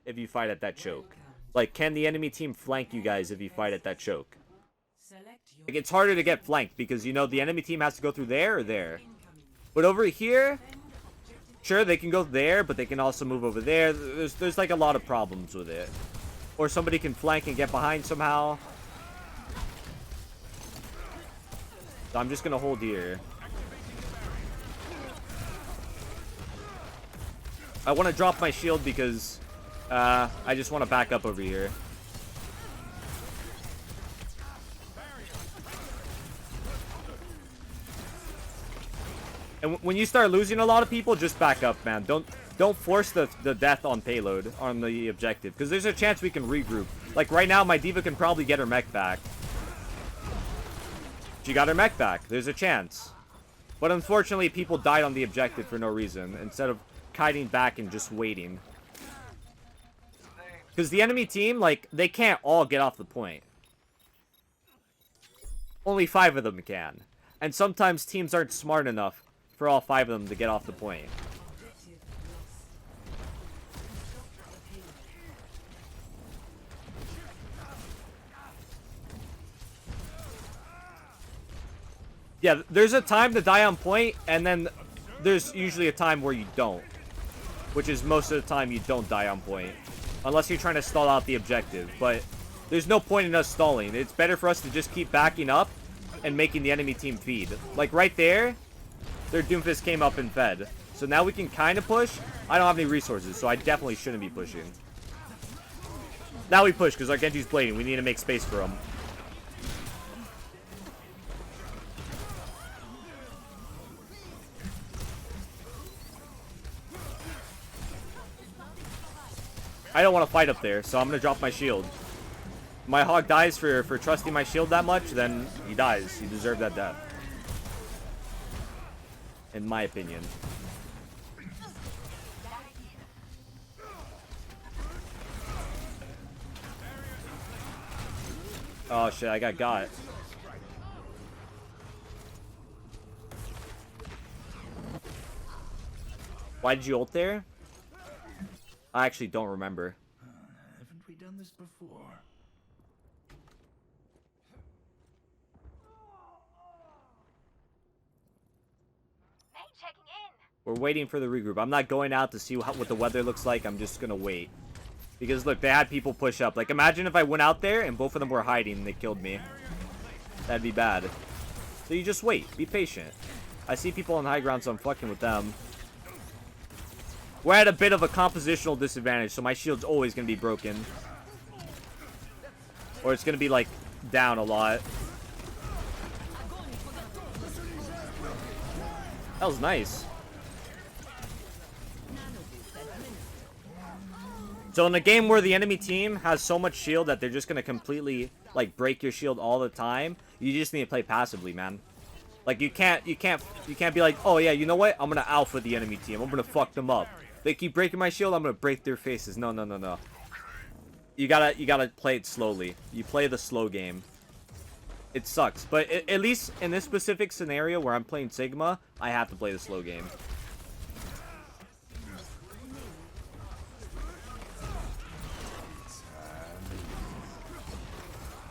if you fight at that choke? Like, can the enemy team flank you guys if you fight at that choke? Like, it's harder to get flanked because, you know, the enemy team has to go through there or there. But over here, sure, they can go there, but they can also move over there. There's like a lot of problems with it. Or somebody can flank and get behind somehow. So I'm just gonna hold here. I want to drop my shield because I just want to back up over here. And when you start losing a lot of people, just back up, man. Don't force the death on payload, on the objective. Because there's a chance we can regroup. Like, right now, my diva can probably get her mech back. She got her mech back. There's a chance. But unfortunately, people died on the objective for no reason. Instead of kiting back and just waiting. Because the enemy team, like, they can't all get off the point. Only 5 of them can. And sometimes teams aren't smart enough for all 5 of them to get off the point. Yeah, there's a time to die on point, and then there's usually a time where you don't. Which is most of the time you don't die on point. Unless you're trying to stall out the objective. But there's no point in us stalling. It's better for us to just keep backing up and making the enemy team feed. Like right there, their Doomfist came up and fed. So now we can kind of push. I don't have any resources, so I definitely shouldn't be pushing. Now we push because our Genji's blading. We need to make space for him. I don't want to fight up there, so I'm going to drop my shield. My Hog dies for trusting my shield that much, then he dies. He deserved that death. In my opinion. Oh shit, I got. Why did you ult there? I actually don't remember. Haven't we done this before? We're waiting for the regroup. I'm not going out to see what the weather looks like. I'm just gonna wait. Because look, they had people push up. Like, imagine if I went out there and both of them were hiding and they killed me. That'd be bad. So you just wait. Be patient. I see people on high ground, so I'm fucking with them. We're at a bit of a compositional disadvantage, so my shield's always going to be broken. Or it's going to be, like, down a lot. That was nice. So in a game where the enemy team has so much shield that they're just going to completely, like, break your shield all the time, you just need to play passively, man. Like, you can't be like, oh yeah, you know what? I'm going to alpha the enemy team. I'm going to fuck them up. They keep breaking my shield, I'm gonna break their faces. No. You gotta play it slowly. You play the slow game. It sucks, but at least in this specific scenario where I'm playing Sigma, I have to play the slow game.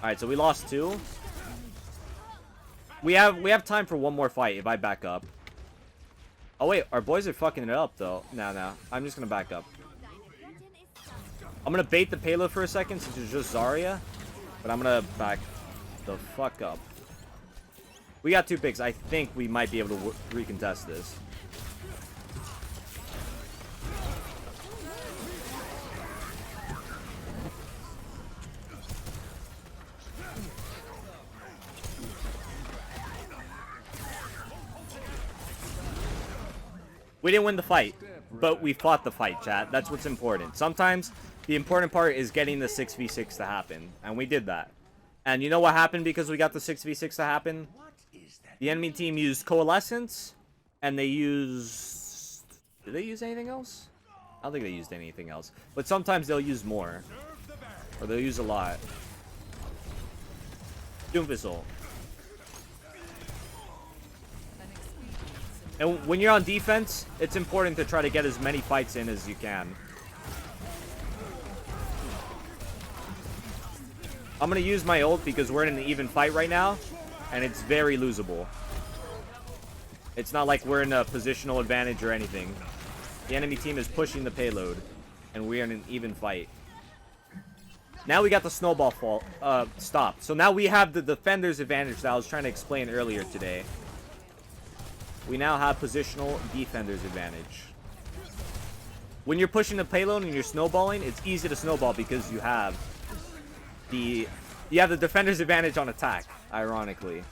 Alright, so we lost 2. We have time for one more fight if I back up. Oh wait, our boys are fucking it up though. No. I'm just gonna back up. I'm gonna bait the payload for a second since it's just Zarya. But I'm gonna back the fuck up. We got 2 picks. I think we might be able to recontest this. We didn't win the fight, but we fought the fight, chat. That's what's important. Sometimes the important part is getting the 6v6 to happen, and we did that. And you know what happened because we got the 6v6 to happen? The enemy team used Coalescence, and they used... Did they use anything else? I don't think they used anything else. But sometimes they'll use more. Or they'll use a lot. Doomfist ult. And when you're on defense, it's important to try to get as many fights in as you can. I'm gonna use my ult because we're in an even fight right now, and it's very losable. It's not like we're in a positional advantage or anything. The enemy team is pushing the payload, and we're in an even fight. Now we got the snowball fall stopped. So now we have the defender's advantage that I was trying to explain earlier today. We now have positional defender's advantage. When you're pushing the payload and you're snowballing, it's easy to snowball because you have the defender's advantage on attack, ironically.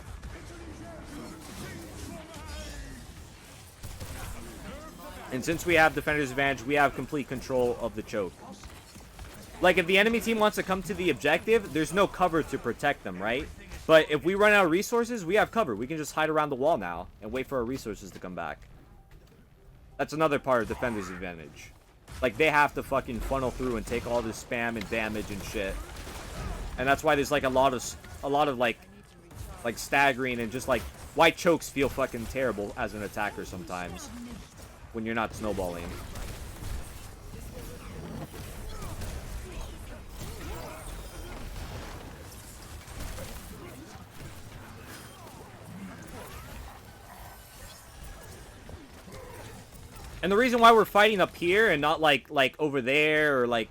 And since we have defender's advantage, we have complete control of the choke. Like, if the enemy team wants to come to the objective, there's no cover to protect them, right? But if we run out of resources, we have cover. We can just hide around the wall now and wait for our resources to come back. That's another part of defender's advantage. Like, they have to fucking funnel through and take all this spam and damage and shit. And that's why there's like a lot of like staggering and just like why chokes feel fucking terrible as an attacker sometimes when you're not snowballing. And the reason why we're fighting up here and not like over there or like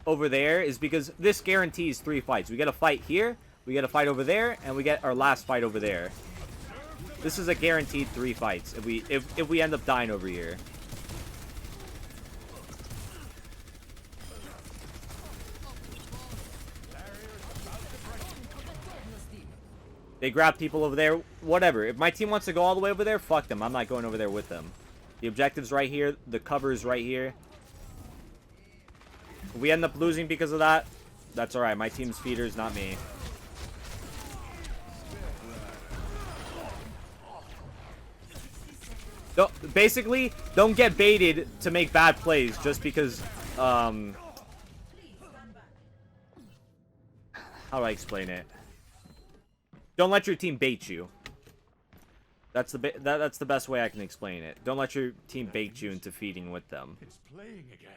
over there is because this guarantees 3 fights. We get a fight here, we get a fight over there, and we get our last fight over there. This is a guaranteed 3 fights if we end up dying over here. They grab people over there, whatever. If my team wants to go all the way over there, fuck them. I'm not going over there with them. The objective's right here. The cover is right here. If we end up losing because of that, that's alright. My team's feeders, not me. Basically, don't get baited to make bad plays just because, how do I explain it? Don't let your team bait you. That's the best way I can explain it. Don't let your team bait you into feeding with them. It's playing again.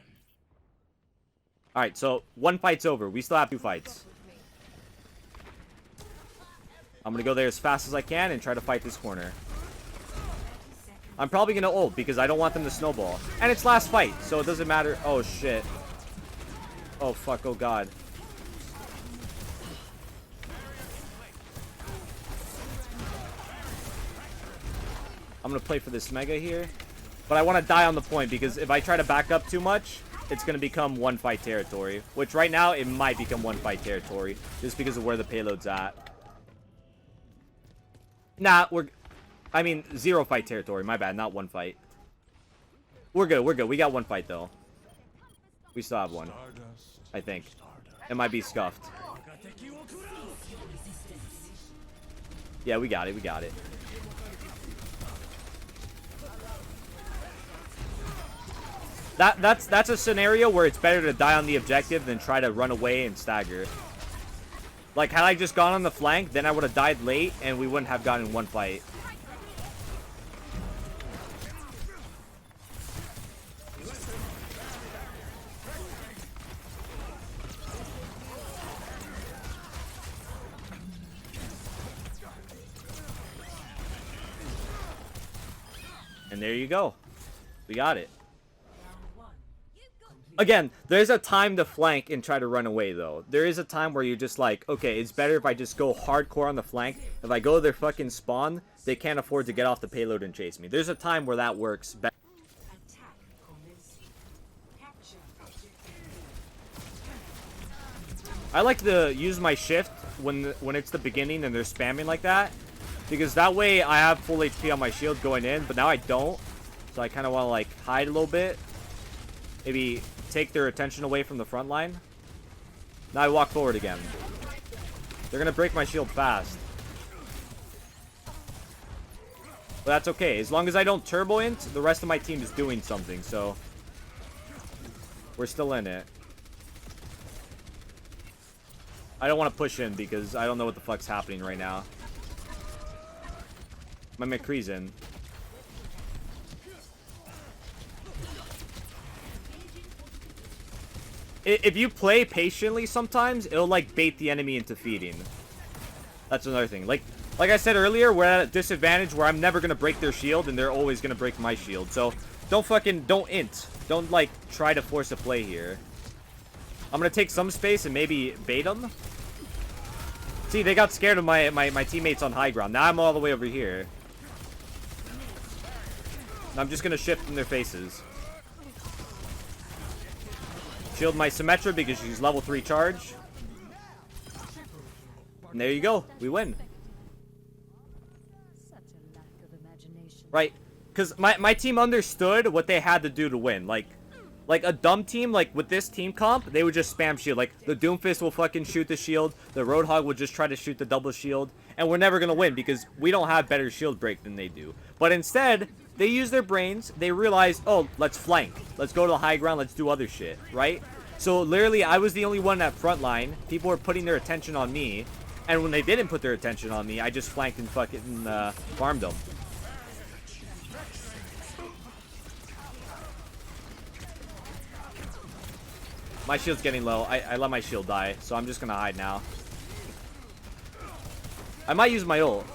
Alright, so 1 fight's over. We still have 2 fights. I'm gonna go there as fast as I can and try to fight this corner. I'm probably gonna ult because I don't want them to snowball. And it's last fight, so it doesn't matter. Oh shit. Oh fuck, oh god. I'm gonna play for this mega here. But I want to die on the point because if I try to back up too much, it's gonna become 1 fight territory. Which right now, it might become 1 fight territory. Just because of where the payload's at. Nah, I mean, 0 fight territory. My bad, not 1 fight. We're good, we're good. We got 1 fight, though. We still have 1. I think. It might be scuffed. Yeah, we got it, we got it. That's a scenario where it's better to die on the objective than try to run away and stagger. Like, had I just gone on the flank, then I would have died late, and we wouldn't have gotten 1 fight. And there you go. We got it. Again, there's a time to flank and try to run away, though. There is a time where you're just like, okay, it's better if I just go hardcore on the flank. If I go to their fucking spawn, they can't afford to get off the payload and chase me. There's a time where that works better. I like to use my shift when it's the beginning and they're spamming like that. Because that way I have full HP on my shield going in, but now I don't. So I kind of want to like hide a little bit. Maybe take their attention away from the front line. Now I walk forward again. They're going to break my shield fast. But that's okay. As long as I don't turbo int, the rest of my team is doing something. So we're still in it. I don't want to push in because I don't know what the fuck's happening right now. My McCree's in. if you play patiently sometimes, it'll like bait the enemy into feeding. That's another thing. Like I said earlier, we're at a disadvantage where I'm never gonna break their shield and they're always gonna break my shield. So don't int. Don't like try to force a play here. I'm gonna take some space and maybe bait them. See, they got scared of my teammates on high ground. Now I'm all the way over here. And I'm just gonna shift in their faces. Shield my Symmetra because she's level 3 charge. And there you go. We win. Right. Because my team understood what they had to do to win. Like a dumb team, like with this team comp, they would just spam shield. Like the Doomfist will fucking shoot the shield. The Roadhog will just try to shoot the double shield. And we're never going to win because we don't have better shield break than they do. But instead, they use their brains. They realize, oh, let's flank. Let's go to the high ground. Let's do other shit. Right? So literally, I was the only one at front line. People were putting their attention on me. And when they didn't put their attention on me, I just flanked and fucking farmed them. My shield's getting low. I let my shield die, so I'm just gonna hide now. I might use my ult.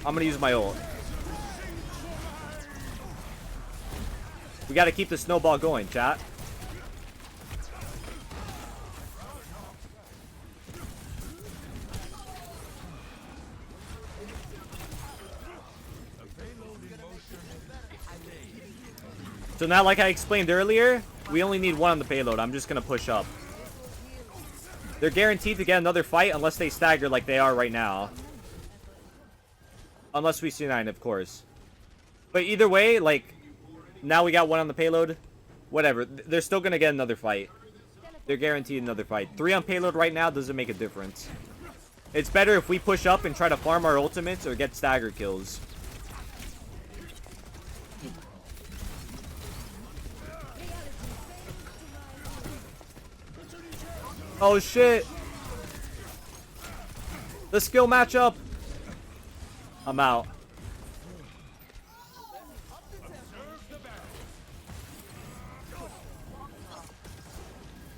I'm gonna use my ult. We gotta keep the snowball going, chat. So now, like I explained earlier, we only need one on the payload. I'm just going to push up. They're guaranteed to get another fight unless they stagger like they are right now. Unless we C9, of course. But either way, like, now we got one on the payload. Whatever. They're still going to get another fight. They're guaranteed another fight. 3 on payload right now doesn't make a difference. It's better if we push up and try to farm our ultimates or get stagger kills. Oh shit. The skill matchup. I'm out.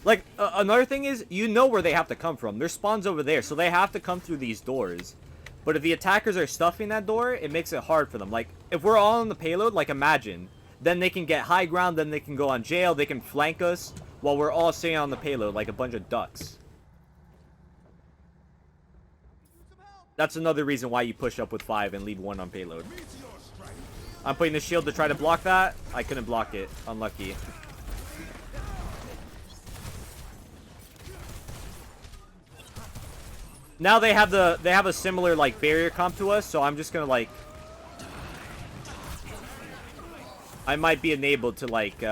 Like, another thing is, you know where they have to come from. Their spawn's over there, so they have to come through these doors. But if the attackers are stuffing that door, it makes it hard for them. Like, if we're all on the payload, like, imagine. Then they can get high ground, then they can go on jail, they can flank us, while we're all sitting on the payload like a bunch of ducks. That's another reason why you push up with 5 and leave 1 on payload. I'm putting the shield to try to block that. I couldn't block it. Unlucky. Now they have a similar like barrier comp to us, so I'm just gonna like I might be enabled to like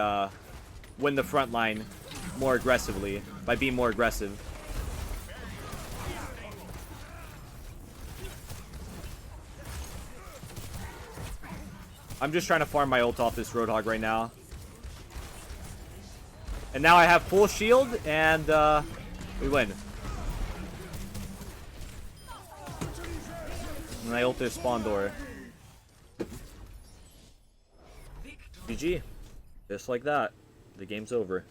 win the front line more aggressively by being more aggressive. I'm just trying to farm my ult off this Roadhog right now. And now I have full shield and we win. And I ult their spawn door. GG. Just like that. The game's over.